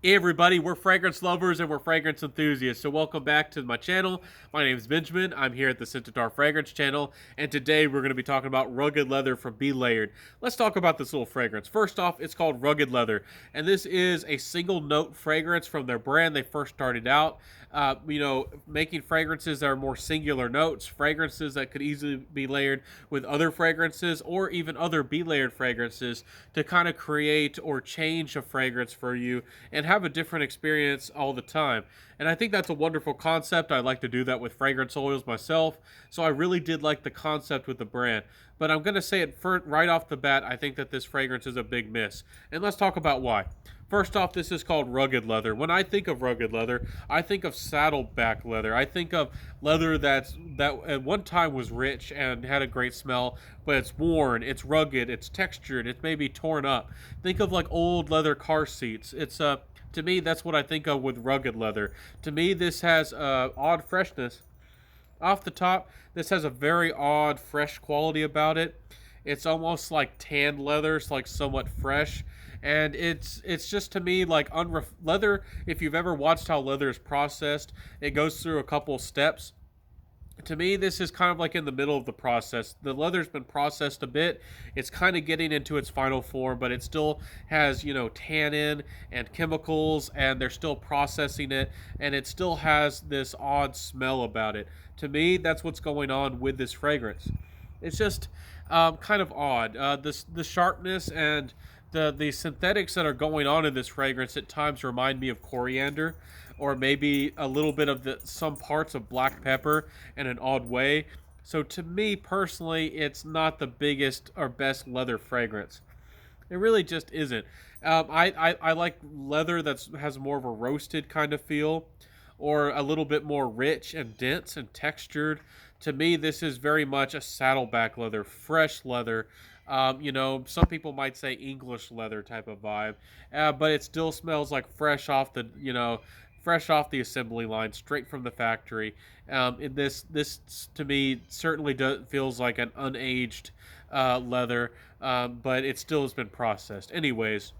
Hey everybody, we're fragrance lovers and we're fragrance enthusiasts. So welcome back to my channel. My name is Benjamin. I'm here at the Centaur Fragrance channel, and today we're going to be talking about Rugged Leather from Belayered. Let's talk about this little fragrance. First off, it's called Rugged Leather, and this is a single note fragrance from their brand. They first started out, making fragrances that are more singular notes, fragrances that could easily be layered with other fragrances or even other Belayered fragrances to kind of create or change a fragrance for you and have a different experience all the time. And I think that's a wonderful concept. I like to do that with fragrance oils myself. So I really did like the concept with the brand. But I'm going to say it right off the bat, I think that this fragrance is a big miss. And let's talk about why. First off, this is called rugged leather. When I think of rugged leather, I think of saddleback leather. I think of leather that at one time was rich and had a great smell, but it's worn, it's rugged, it's textured, it's maybe torn up. Think of like old leather car seats. It's to me, that's what I think of with rugged leather. To me, this has odd freshness. Off the top, this has a very odd, fresh quality about it. It's almost like tanned leather. It's like somewhat fresh, and it's just to me like leather. If you've ever watched how leather is processed, it goes through a couple steps. To me, this is kind of like in the middle of the process. The leather's been processed a bit. It's kind of getting into its final form, but it still has, tannin and chemicals, and they're still processing it, and it still has this odd smell about it. To me, that's what's going on with this fragrance. It's just kind of odd. The sharpness and the synthetics that are going on in this fragrance at times remind me of coriander, or maybe a little bit of some parts of black pepper in an odd way. So to me personally, it's not the biggest or best leather fragrance. It really just isn't. I like leather that has more of a roasted kind of feel, or a little bit more rich and dense and textured. To me, this is very much a saddleback leather, fresh leather. Some people might say English leather type of vibe, but it still smells like fresh off the assembly line, straight from the factory. This to me certainly feels like an unaged leather, but it still has been processed. Anyways,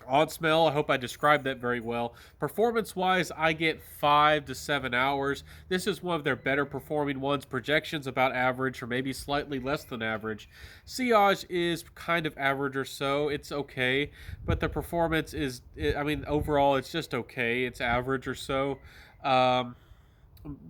odd smell. I hope I described that very well. Performance wise, I get 5 to 7 hours. This is one of their better performing ones. Projections about average or maybe slightly less than average. Sillage is kind of average or so. It's okay, but the performance is, I mean, overall, it's just okay. It's average or so. Um,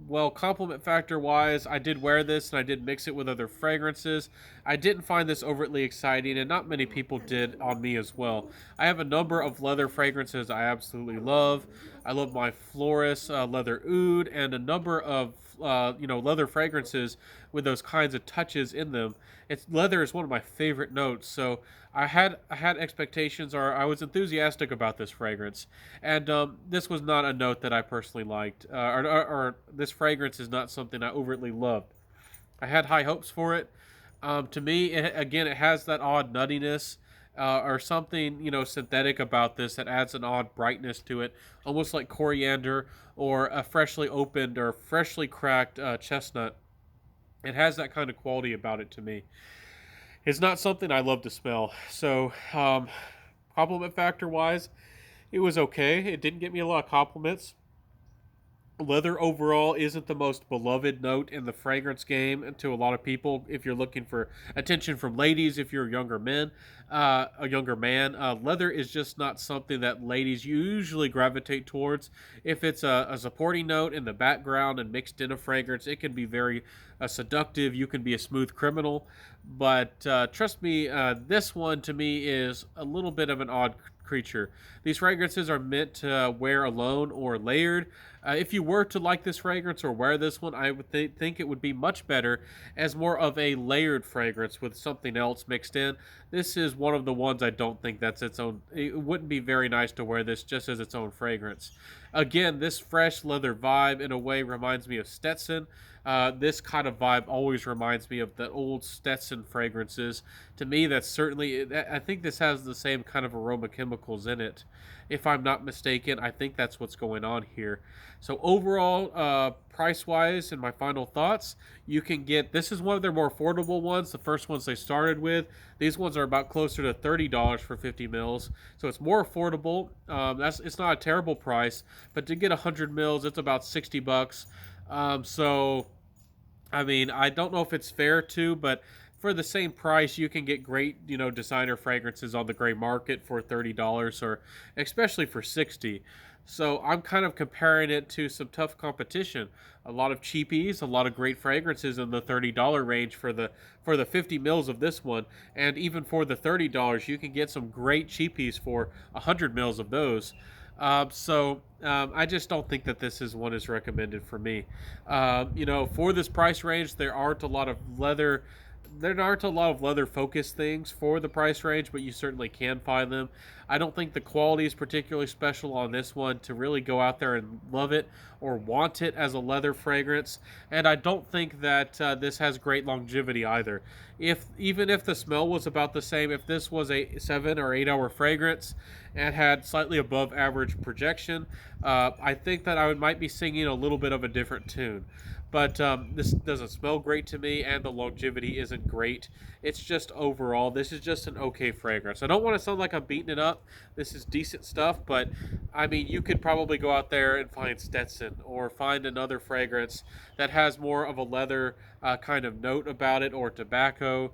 well, compliment factor wise, I did wear this and I did mix it with other fragrances. I didn't find this overtly exciting, and not many people did on me as well. I have a number of leather fragrances I absolutely love. I love my Florist leather oud, and a number of leather fragrances with those kinds of touches in them. It's leather is one of my favorite notes, so I had expectations, or I was enthusiastic about this fragrance, and this was not a note that I personally liked, or this fragrance is not something I overtly loved. I had high hopes for it. To me, it has that odd nuttiness. Or something synthetic about this that adds an odd brightness to it, almost like coriander or a freshly opened or freshly cracked chestnut. It has that kind of quality about it to me. It's not something I love to smell. So, compliment factor wise, it was okay. It didn't get me a lot of compliments. Leather overall isn't the most beloved note in the fragrance game to a lot of people. If you're looking for attention from ladies, if you're a younger man, leather is just not something that ladies usually gravitate towards. If it's a supporting note in the background and mixed in a fragrance, it can be very seductive. You can be a smooth criminal, but trust me, this one to me is a little bit of an odd creature. These fragrances are meant to wear alone or layered. If you were to like this fragrance or wear this one, I would think it would be much better as more of a layered fragrance with something else mixed in. This is one of the ones I don't think that's its own. It wouldn't be very nice to wear this just as its own fragrance. Again, this fresh leather vibe in a way reminds me of Stetson. This kind of vibe always reminds me of the old Stetson fragrances. To me, that's certainly. I think this has the same kind of aroma chemicals in it, if I'm not mistaken. I think that's what's going on here. So overall, price wise, and my final thoughts, you can get, this is one of their more affordable ones, the first ones they started with. These ones are about closer to $30 for 50 mils, so it's more affordable. It's not a terrible price, but to get 100 mils, it's about 60 bucks. So I mean, I don't know if it's fair to, but for the same price, you can get great, designer fragrances on the gray market for $30, or especially for 60. So I'm kind of comparing it to some tough competition. A lot of cheapies, a lot of great fragrances in the $30 range for the 50 mils of this one, and even for the $30, you can get some great cheapies for 100 mils of those. I just don't think that this is one is recommended for me. For this price range, there aren't a lot of leather focused things for the price range, but you certainly can find them. I don't think the quality is particularly special on this one to really go out there and love it or want it as a leather fragrance, and I don't think that this has great longevity either. Even if the smell was about the same, if this was a 7 or 8 hour fragrance and had slightly above average projection, I think that I might be singing a little bit of a different tune. But this doesn't smell great to me, and the longevity isn't great. It's just overall, this is just an okay fragrance. I don't want to sound like I'm beating it up. This is decent stuff, but I mean, you could probably go out there and find Stetson or find another fragrance that has more of a leather kind of note about it, or tobacco.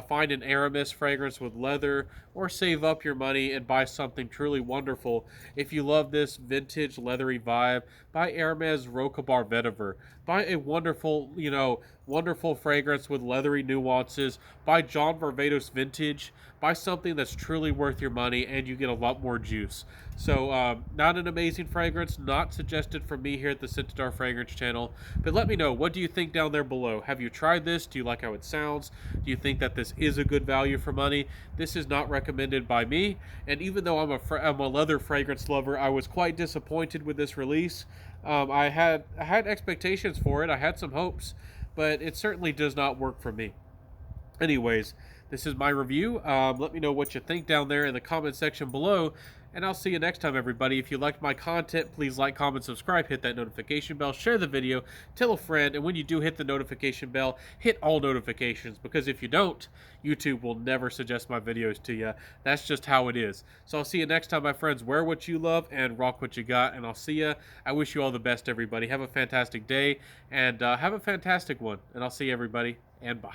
Find an Aramis fragrance with leather, or save up your money and buy something truly wonderful. If you love this vintage leathery vibe, buy Hermes Rocabar Vetiver. Buy a wonderful fragrance with leathery nuances. Buy John Varvatos Vintage. Buy something that's truly worth your money, and you get a lot more juice. So, not an amazing fragrance, not suggested from me here at the Centaur Fragrance channel. But let me know, what do you think down there below? Have you tried this? Do you like how it sounds? Do you think that this is a good value for money? This is not recommended by me, and even though I'm a leather fragrance lover, I was quite disappointed with this release. I had expectations for it. I had some hopes, but it certainly does not work for me. Anyways, this is my review. Let me know what you think down there in the comment section below, and I'll see you next time, everybody. If you liked my content, please like, comment, subscribe, hit that notification bell, share the video, tell a friend, and when you do hit the notification bell, hit all notifications, because if you don't, YouTube will never suggest my videos to you. That's just how it is. So I'll see you next time, my friends. Wear what you love and rock what you got, and I'll see you. I wish you all the best, everybody. Have a fantastic day, and have a fantastic one, and I'll see you, everybody, and bye.